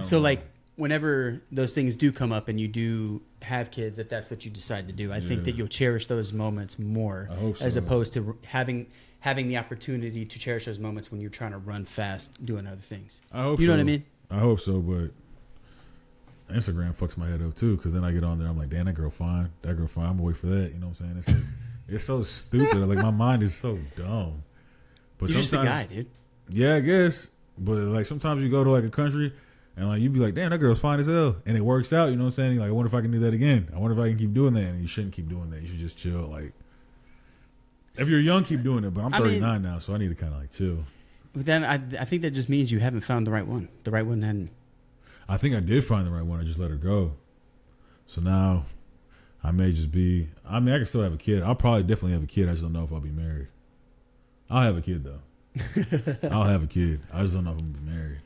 so know. Like whenever those things do come up and you do have kids, that's what you decide to do. I think that you'll cherish those moments more, I hope so. As opposed to having the opportunity to cherish those moments when you're trying to run fast doing other things. I hope you know so. what I mean? I hope so, but Instagram fucks my head up too because then I get on there, I'm like, damn, that girl fine. I'm gonna wait for that. You know what I'm saying? It's so stupid. Like my mind is so dumb. But you're just a guy, dude. Yeah, I guess. But like sometimes you go to like a country and like you be like, damn, that girl's fine as hell, and it works out. You know what I'm saying? Like I wonder if I can do that again. I wonder if I can keep doing that. And you shouldn't keep doing that. You should just chill. Like if you're young, keep doing it. But I'm 39 now, so I need to kind of like chill. But then I think that just means you haven't found the right one. The right one hadn't. I think I did find the right one. I just let her go. So now I may just be. I mean, I can still have a kid. I'll probably definitely have a kid. I just don't know if I'll be married. I'll have a kid though. I'll have a kid. I just don't know if I'm gonna be married.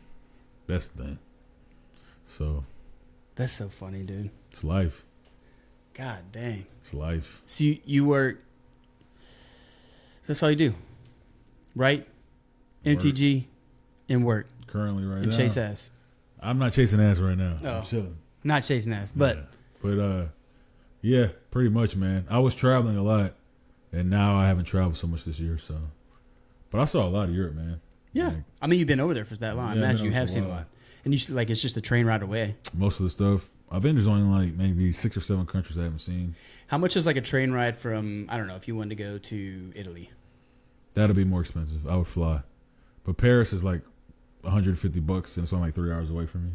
That's the thing. So. That's so funny, dude. It's life. God dang. It's life. So you work. That's all you do, right? Work. MTG and work. Currently, right and now. Chase ass. I'm not chasing ass right now. Oh, I'm chilling. Not chasing ass, but. Yeah. But yeah, pretty much, man. I was traveling a lot, and now I haven't traveled so much this year. So, but I saw a lot of Europe, man. Yeah, like, I mean, you've been over there for that long. I imagine you have seen a lot. And like it's just a train ride away. Most of the stuff. I think there's only like maybe 6 or 7 countries I haven't seen. How much is like a train ride from, I don't know, if you wanted to go to Italy? That'll be more expensive. I would fly. But Paris is like $150 and it's only like 3 hours away from me.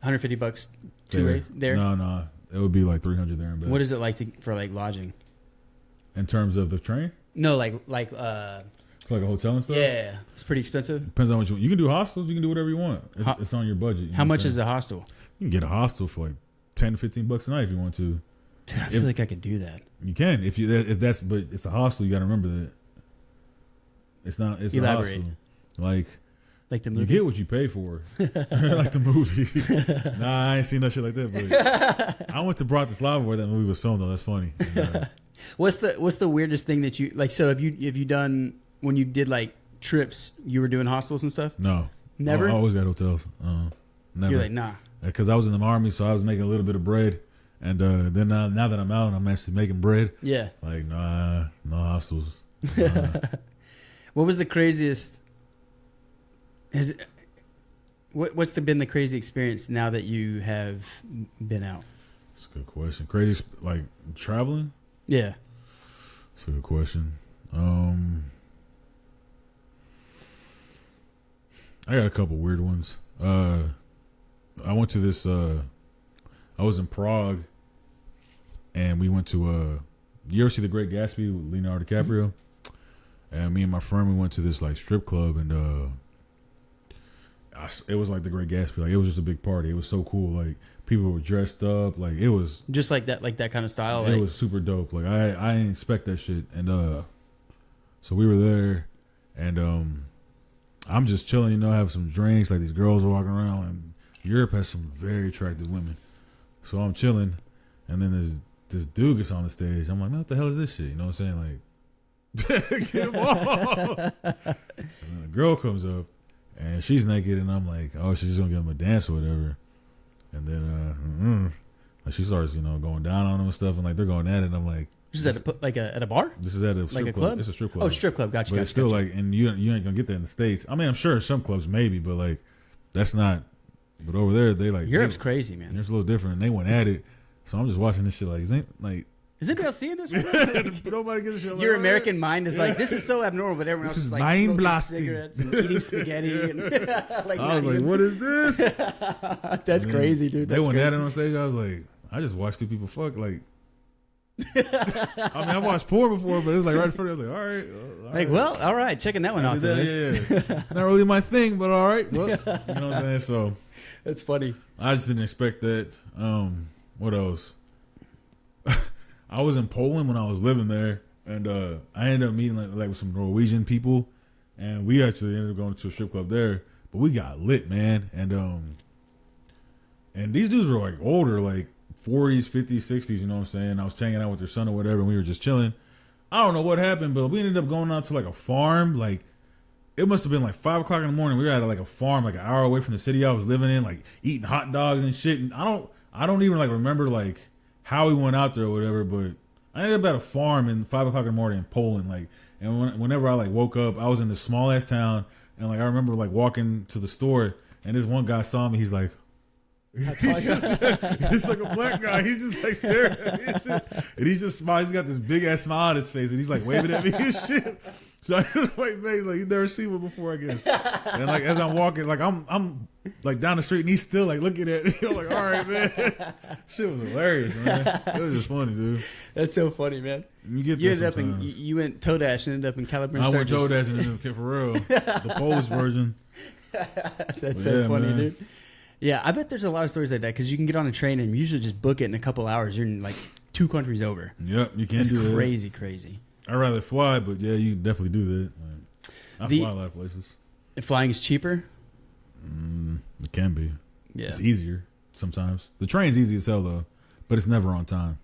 $150 two ways there? No. It would be like 300 there and back. What is it like for like lodging? In terms of the train? No, For like a hotel and stuff? Yeah. It's pretty expensive. Depends on what you want. You can do hostels. You can do whatever you want. It's on your budget. How much is the hostel? You can get a hostel for like $10 to $15 a night if you want to. Dude, I feel like I could do that. You can but it's a hostel. You got to remember that it's not. It's Elaborate. a hostel. Like the movie. You get what you pay for. Like the movie. Nah, I ain't seen no shit like that. But I went to Bratislava where that movie was filmed. Though that's funny. What's the weirdest thing that you like? So have you done when you did like trips? You were doing hostels and stuff. No, never. I always got hotels. Never. You're like nah. Because I was in the army, so I was making a little bit of bread. And then now that I'm out, I'm actually making bread. Yeah. Like, no hostels. Nah. What was the craziest? What's been the crazy experience now that you have been out? That's a good question. Crazy, like traveling? Yeah. That's a good question. I got a couple weird ones. I went to this. I was in Prague, and we went to. You ever see The Great Gatsby with Leonardo DiCaprio? And me and my friend, we went to this like strip club, and it was like The Great Gatsby. Like it was just a big party. It was so cool. Like people were dressed up. Like it was just like that kind of style. It was super dope. Like I didn't expect that shit. And so we were there, and I'm just chilling. Have some drinks. Like these girls are walking around, and Europe has some very attractive women. So I'm chilling, and then this dude gets on the stage. I'm like, man, what the hell is this shit? You know what I'm saying? Like, get him off. And then a girl comes up, and she's naked, and I'm like, oh, she's just gonna give him a dance or whatever. And then like she starts, going down on him and stuff, and like they're going at it. And I'm like, this is at a bar? This is at a strip club. It's a strip club. Oh, strip club. Gotcha. But it's still like, and you ain't gonna get that in the States. I mean, I'm sure some clubs maybe, but like that's not. But over there, they like Europe's crazy, man. It's a little different, and they went at it. So I'm just watching this shit like, is anybody else seeing this? Nobody gives a shit. Your American mind is like, this is so abnormal, but everyone else is like mind smoking cigarettes and eating spaghetti. And I was like, what is this? That's crazy, dude. They went at it on stage. I was like, I just watched two people fuck. Like, I mean, I watched porn before, but it was like right in front of me. I was like, all right. Like, well, all right, checking that one off. Yeah. Not really my thing, but all right. Well, you know what I'm saying? So that's funny. I just didn't expect that. What else? I was in Poland when I was living there, and I ended up meeting like with some Norwegian people, and we actually ended up going to a strip club there. But we got lit, man, and these dudes were like older, like 40s, 50s, 60s. You know what I'm saying? I was hanging out with their son or whatever, and we were just chilling. I don't know what happened, but we ended up going out to like a farm. Like it must have been like 5 o'clock in the morning. We were at like a farm, like an hour away from the city I was living in, like eating hot dogs and shit. And I don't even like remember like how we went out there or whatever, but I ended up at a farm in 5 o'clock in the morning in Poland. Like, and whenever I like woke up, I was in this small ass town, and like I remember like walking to the store, and this one guy saw me. He's like, he's like a black guy. He's just like staring at me and shit, and he just smiles. He's got this big ass smile on his face, and he's like waving at me and shit. So I just wait, man. Like you never seen one before, I guess. And like as I'm walking, like I'm like down the street, and he's still like looking at me. I'm like, all right, man. Shit was hilarious, man. It was just funny, dude. That's so funny, man. You ended up you went toe dash and ended up in California. I went toe dash and ended up for real. The Polish version. That's so funny, man. Dude. Yeah, I bet there's a lot of stories like that because you can get on a train and usually just book it in a couple hours. You're in like 2 countries over. Yep, you can do that. Crazy. I'd rather fly, but yeah, you can definitely do that. I fly a lot of places. Flying is cheaper? It can be. Yeah. It's easier sometimes. The train's easy as hell, though, but it's never on time.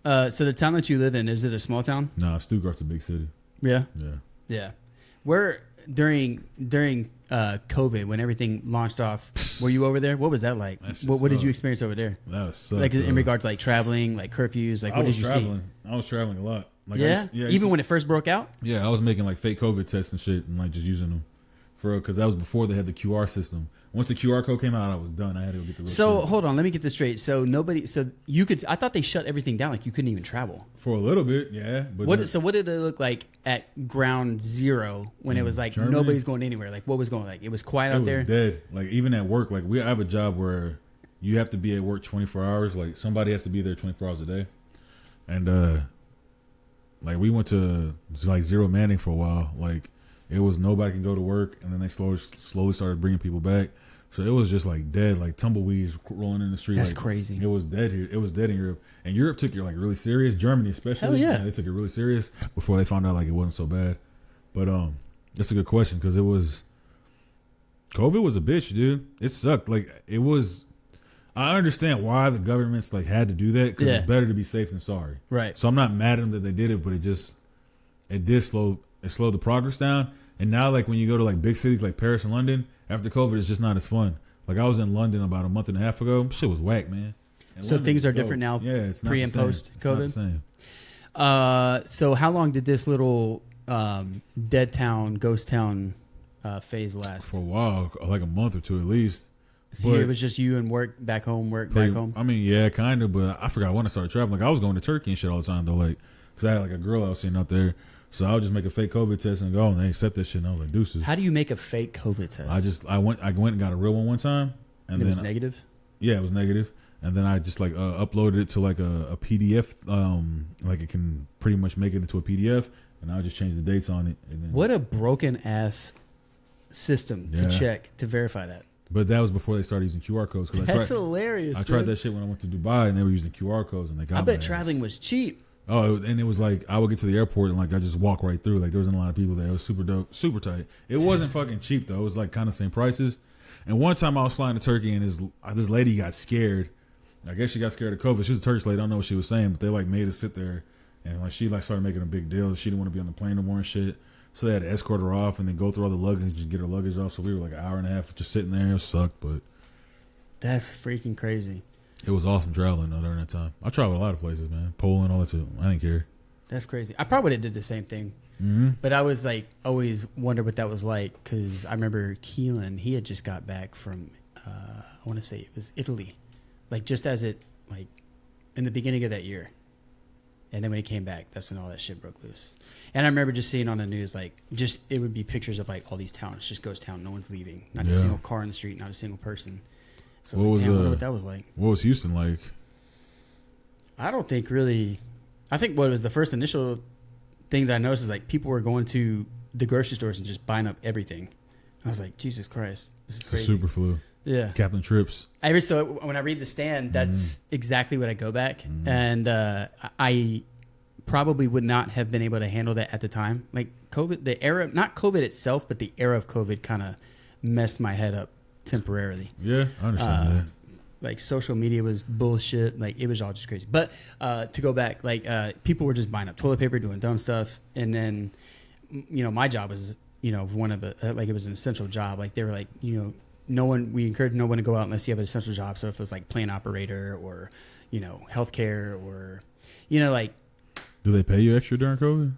So the town that you live in, is it a small town? Nah, Stuttgart's a big city. Yeah? Yeah. Yeah. Where, during COVID, when everything launched off, were you over there? What was that like? What did you experience over there? That sucked. Like in regard to like traveling, like curfews, like what did you see? I was traveling a lot. Like yeah? Even when it first broke out? Yeah, I was making like fake COVID tests and shit and like just using them. because that was before they had the QR system. Once the QR code came out, I was done. I had to go get the real So ticket. hold on, let me get this straight. So you could. I thought they shut everything down, like you couldn't even travel. For a little bit, yeah. But So what did it look like at ground zero when it was like Germany? nobody's going anywhere? Like what was going like? It was quiet out there. It was dead. Like even at work, like I have a job where you have to be at work 24 hours. Like somebody has to be there 24 hours a day, and like we went to like zero manning for a while. Like it was nobody can go to work, and then they slowly started bringing people back. So it was just like dead, like tumbleweeds rolling in the street. That's like, crazy. It was dead here. It was dead in Europe, and Europe took it like really serious. Germany especially. Hell yeah. They took it really serious before they found out like it wasn't so bad. But that's a good question because COVID was a bitch, dude. It sucked. Like it was. I understand why the governments like had to do that because it's better to be safe than sorry. Right. So I'm not mad at them that they did it, but it slowed the progress down. And now like when you go to like big cities like Paris and London, after COVID, it's just not as fun. Like I was in London about a month and a half ago. Shit was whack, man. And So London things are dope. different now. Yeah, it's not pre the and same. post It's not the COVID. same. So how long did this little dead town, ghost town phase last? For a while, like a month or two at least. So it was just you and work back home, back home. I mean, yeah, kind of, but I forgot when I started traveling. Like I was going to Turkey and shit all the time though, like because I had like a girl I was seeing out there. So I would just make a fake COVID test and go, and they accept that shit. And I was like, deuces. How do you make a fake COVID test? I went and got a real one time, and it then was negative. Yeah, it was negative, and then I just like uploaded it to like a PDF. Like it can pretty much make it into a PDF, and I just change the dates on it. And then, What a broken ass system to check to verify that. But that was before they started using QR codes. That's hilarious. I tried that shit when I went to Dubai, and they were using QR codes, and they got. I bet traveling was cheap. Oh, and it was like I would get to the airport and like I just walk right through. Like there wasn't a lot of people there. It was super dope, super tight. It wasn't fucking cheap though. It was like kind of same prices. And one time I was flying to Turkey and this lady got scared. I guess she got scared of COVID. She was a Turkish lady. I don't know what she was saying, but they like made us sit there and like she like started making a big deal. She didn't want to be on the plane no more and shit. So they had to escort her off and then go through all the luggage and get her luggage off. So we were like an hour and a half just sitting there. It sucked, but that's freaking crazy. It was awesome traveling though during that time. I traveled a lot of places, man. Poland, all that too. I didn't care. That's crazy. I probably did the same thing. Mm-hmm. But I was like, always wondered what that was like because I remember Keelan, he had just got back from, I want to say it was Italy, like just as it, like in the beginning of that year. And then when he came back, that's when all that shit broke loose. And I remember just seeing on the news, like, just it would be pictures of like all these towns, just ghost town, no one's leaving, not a single car in the street, not a single person. So I wonder what that was like. What was Houston like? I don't think really. I think what was the first initial thing that I noticed is like people were going to the grocery stores and just buying up everything. I was like, Jesus Christ, this is crazy. Super flu. Yeah. Captain Trips. So when I read the stand, that's exactly what I go back. And I probably would not have been able to handle that at the time. Like COVID, the era, not COVID itself, but the era of COVID kind of messed my head up temporarily. Yeah, I understand that. Like social media was bullshit. Like it was all just crazy. But to go back, like people were just buying up toilet paper, doing dumb stuff. And then, my job was, one of the, like it was an essential job. Like they were like, we encourage no one to go out unless you have an essential job. So if it was like plane operator or, healthcare or, like. Do they pay you extra during COVID?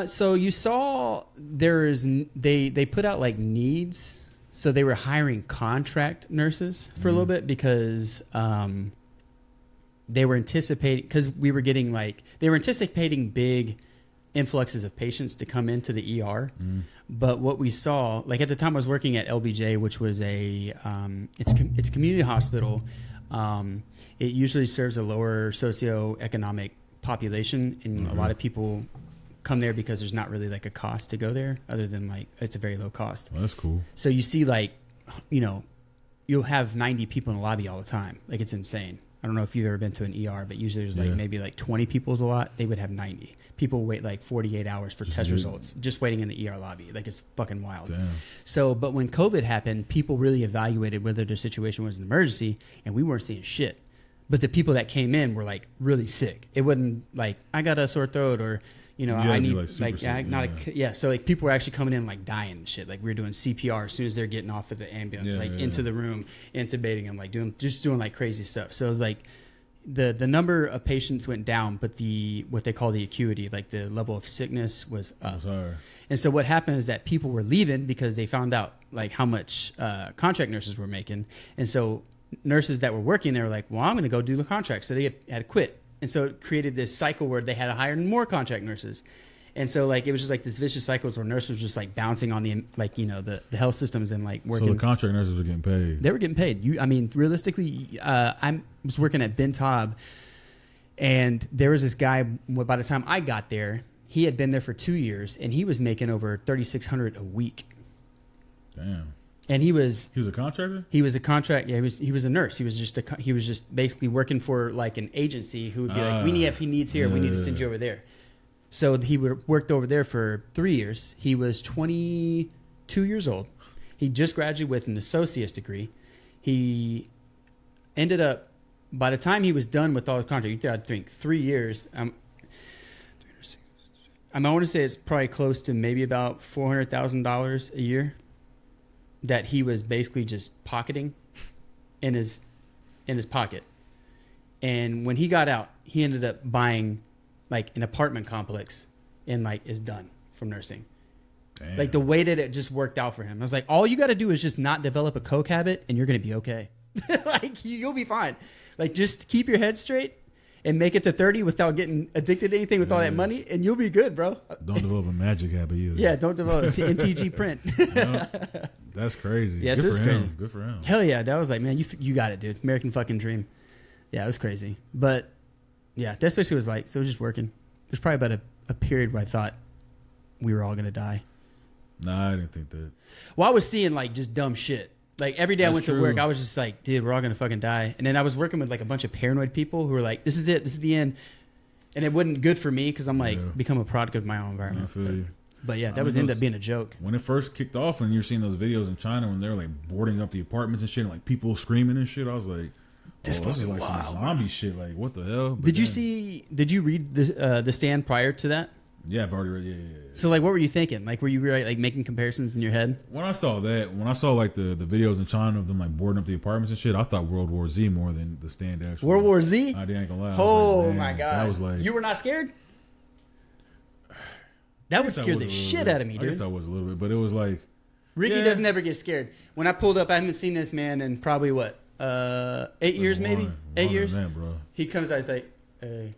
So you saw they put out like needs. So they were hiring contract nurses for a little bit because they were anticipating big influxes of patients to come into the ER. But what we saw, like at the time I was working at LBJ, which was it's a community hospital. It usually serves a lower socioeconomic population, and a lot of people come there because there's not really like a cost to go there other than like it's a very low cost. Well, that's cool. So you see like, you'll have 90 people in the lobby all the time. Like it's insane. I don't know if you've ever been to an ER, but usually there's like maybe like 20 people is a lot. They would have 90. People wait like 48 hours for test results just waiting in the ER lobby. Like it's fucking wild. Damn. So, but when COVID happened, people really evaluated whether their situation was an emergency, and we weren't seeing shit. But the people that came in were like really sick. It wasn't like I got a sore throat or I need so like people were actually coming in like dying and shit. Like we were doing CPR as soon as they're getting off of the ambulance, into the room, intubating them, like doing like crazy stuff. So it was like the number of patients went down, but what they call the acuity, like the level of sickness, was up. And so what happened is that people were leaving because they found out like how much contract nurses were making, and so nurses that were working there were like, well, I'm going to go do the contract, so they had to quit, and so it created this cycle where they had to hire more contract nurses. And so, like, it was just like this vicious cycle where nurses were just like bouncing on the, like, you know, the health systems and like working. So the contract nurses were getting paid. They were getting paid. I mean, realistically, I was working at Ben Taub, and there was this guy. By the time I got there, he had been there for 2 years, and he was making over $3,600 a week. Damn. And he was a contractor. He was a contract. Yeah, he was a nurse. He was just basically working for like an agency who would be like, if he needs here, we need to send you over there. So he worked over there for 3 years. He was 22 years old. He just graduated with an associate's degree. He ended up, by the time he was done with all the contract, I think 3 years. I want to say it's probably close to maybe about $400,000 a year that he was basically just pocketing in his pocket. And when he got out, he ended up buying like an apartment complex and like is done from nursing. Damn. Like the way that it just worked out for him. I was like, all you got to do is just not develop a coke habit and you're going to be okay. Like you'll be fine. Like just keep your head straight and make it to 30 without getting addicted to anything with all that money and you'll be good, bro. Don't develop a magic habit either. Yeah, don't develop MTG print. That's crazy. Yeah, good so it's for crazy. him. Good for him. Hell yeah, that was like, man, you got it, dude. American fucking dream. Yeah, it was crazy. But yeah, that's basically what it was like. So it was just working. There's probably about a period where I thought we were all going to die. Nah, I didn't think that. Well, I was seeing like just dumb shit. Like every day I went to work, I was just like, dude, we're all going to fucking die. And then I was working with like a bunch of paranoid people who were like, this is it. This is the end. And it wasn't good for me because I'm like, become a product of my own environment. I feel you. But yeah, that ended up being a joke. When it first kicked off and you're seeing those videos in China when they're like boarding up the apartments and shit and like people screaming and shit, I was like, this is like some zombie shit. Like, what the hell? But did you read the Stand prior to that? Yeah, I've already read it. Yeah. So, like, what were you thinking? Like, were you like making comparisons in your head? When I saw like the videos in China of them like boarding up the apartments and shit, I thought World War Z more than the Stand actually. World War Z? I ain't gonna lie. Oh my god! That was like, you were not scared? That would scare the shit out of me, dude. I guess I was a little bit, but it was like Ricky doesn't ever get scared. When I pulled up, I haven't seen this man in probably what 8 years, maybe 8 years. That, bro. He comes out, he's like, "Hey,"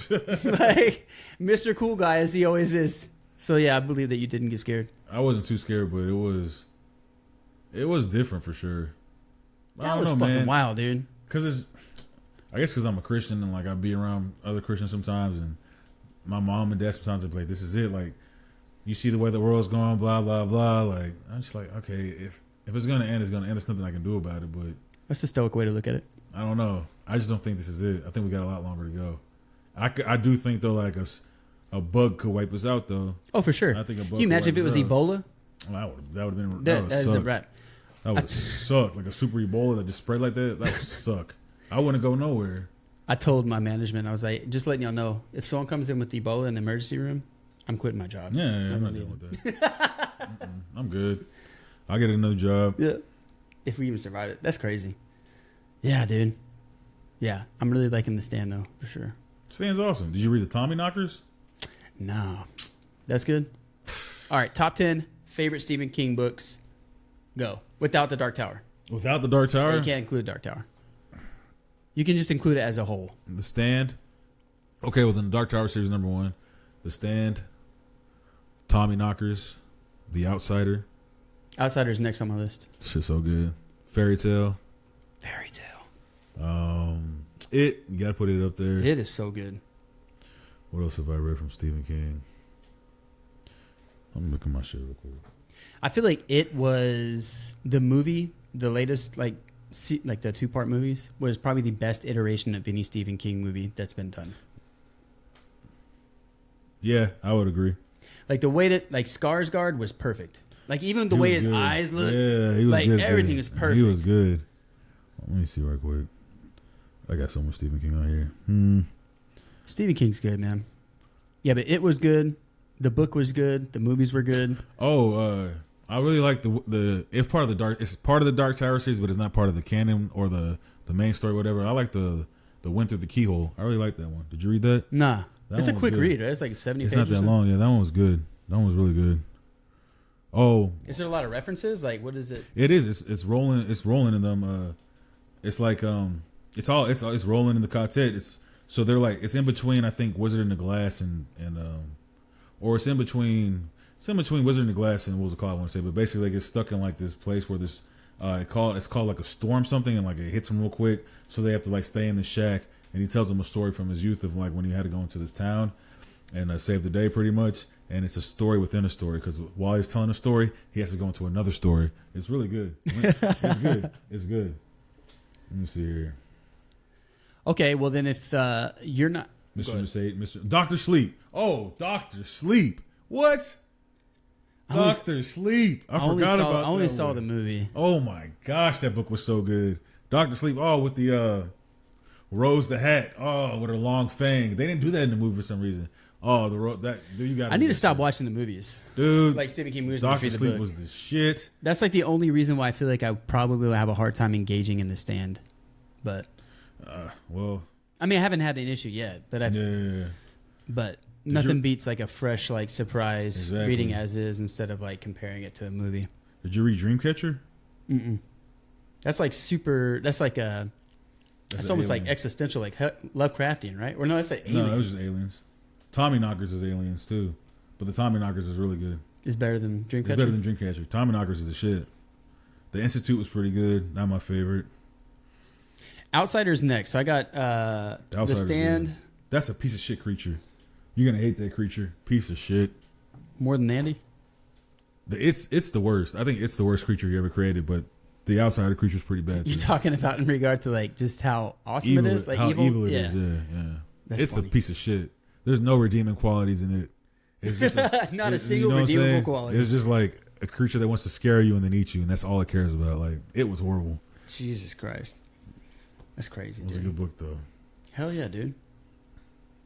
like Mr. Cool Guy as he always is. So yeah, I believe that you didn't get scared. I wasn't too scared, but it was different for sure. That was fucking wild, dude. I guess because I'm a Christian and like I be around other Christians sometimes, and my mom and dad sometimes they be like, "This is it." Like, you see the way the world's going, blah blah blah. Like, I'm just like, okay, if it's gonna end, it's gonna end. There's nothing I can do about it. But that's the stoic way to look at it. I don't know. I just don't think this is it. I think we got a lot longer to go. I do think though, like a bug could wipe us out though. Oh, for sure. I think a bug. Can you imagine if it was Ebola? Well, that would have been that is a wrap. That would suck. Like a super Ebola that just spread like that. That would suck. I wouldn't go nowhere. I told my management, I was like, just letting y'all know, if someone comes in with Ebola in the emergency room, I'm quitting my job. Yeah, I'm not dealing with that. I'm good. I'll get another job. Yeah. If we even survive it. That's crazy. Yeah, dude. Yeah, I'm really liking The Stand, though, for sure. Stand's awesome. Did you read the Tommy Knockers? No. That's good. All right, top 10 favorite Stephen King books. Go. Without The Dark Tower. Without The Dark Tower? You can't include Dark Tower. You can just include it as a whole. The Stand. Okay, well then the Dark Tower series number 1. The Stand. Tommy Knockers. The Outsider. Outsider's next on my list. Shit's so good. Fairy Tale. Fairy Tale. You gotta put it up there. It is so good. What else have I read from Stephen King? I'm looking at my shit real quick. I feel like it was the movie, the latest like the 2-part movies was probably the best iteration of any Stephen King movie that's been done. Yeah, I would agree. Like the way that like Skarsgård was perfect. Like even the way his eyes look. Yeah, he was like good. Everything is perfect. He was good. Let me see right quick. I got so much Stephen King on here. Stephen King's good, man. Yeah, but it was good. The book was good. The movies were good. I really like it's part of the Dark Tower series, but it's not part of the canon or the main story, whatever. I like the The Wind Through the Keyhole. I really like that one. Did you read that? Nah. It's a one was quick good. read, right? It's like 70 It's pages. not that long. Yeah, that one was good. That one was really good. Oh, Is there a lot of references? Like, what is it? it is. It's rolling. It's rolling in them. It's like it's rolling in the quartet. So they're like it's in between. I think Wizard in the Glass and or it's in between Wizard in the Glass and what was it called? I want to say, but basically they get stuck in like this place where this it's called like a storm something, and like it hits them real quick. So they have to like stay in the shack. And he tells them a story from his youth of like when he had to go into this town and save the day pretty much. And it's a story within a story because while he's telling a story, he has to go into another story. It's really good. It's good. It's good. Let me see here. Okay, well then if you're not... Mr. Dr. Sleep. Oh, Dr. Sleep. What? Dr. Sleep. I forgot about that. I only saw the movie. Oh my gosh, that book was so good. Dr. Sleep. Oh, with the... Rose the Hat. Oh, with her long fang. They didn't do that in the movie for some reason. Oh, you got. I need to stop watching the movies, dude. Like Stephen King movies. Doctor Sleep was the shit. That's like the only reason why I feel like I probably will have a hard time engaging in The Stand. But well, I mean, I haven't had an issue yet, but but nothing beats like a fresh like surprise reading as is instead of like comparing it to a movie. Did you read Dreamcatcher? Mm-mm. That's like super. That's like a. That's almost like existential, like Lovecraftian, right? Or no, that's like aliens. No, it was just aliens. Tommyknockers is aliens too, but the Tommyknockers is really good. It's better than Dreamcatcher. It's better than Dreamcatcher. Tommyknockers is the shit. The Institute was pretty good. Not my favorite. Outsiders next. So I got The Stand. Good. That's a piece of shit creature. You're gonna hate that creature. Piece of shit. More than Andy. It's the worst. I think it's the worst creature you ever created, but. The outsider creature is pretty bad too. You're talking about in regard to like just how awesome evil, it is, like how evil it yeah. is. Yeah. That's it's funny. a piece of shit. There's no redeeming qualities in it. It's just not a single redeemable quality. It's just like a creature that wants to scare you and then eat you, and that's all it cares about. Like it was horrible. Jesus Christ, that's crazy. It was a good book though. Hell yeah, dude.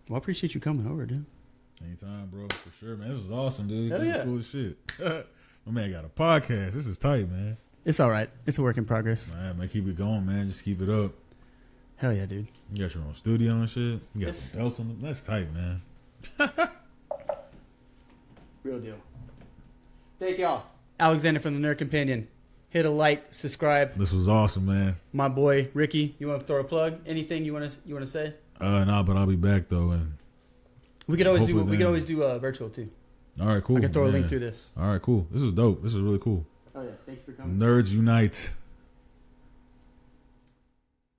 Well, I appreciate you coming over, dude. Anytime, bro, for sure, man. This was awesome, dude. Hell this yeah. is cool as shit. My man got a podcast. This is tight, man. It's all right. It's a work in progress. Man, keep it going, man. Just keep it up. Hell yeah, dude. You got your own studio and shit. You got some belts on them. That's tight, man. Real deal. Thank y'all. Alexander from the Nerd Companion. Hit a like, subscribe. This was awesome, man. My boy Ricky, you want to throw a plug? Anything you want to say? Nah, but I'll be back though, and we could always do virtual too. All right, cool. I can throw a link through this. All right, cool. This is dope. This is really cool. Oh yeah, thank you for coming. Nerds unite.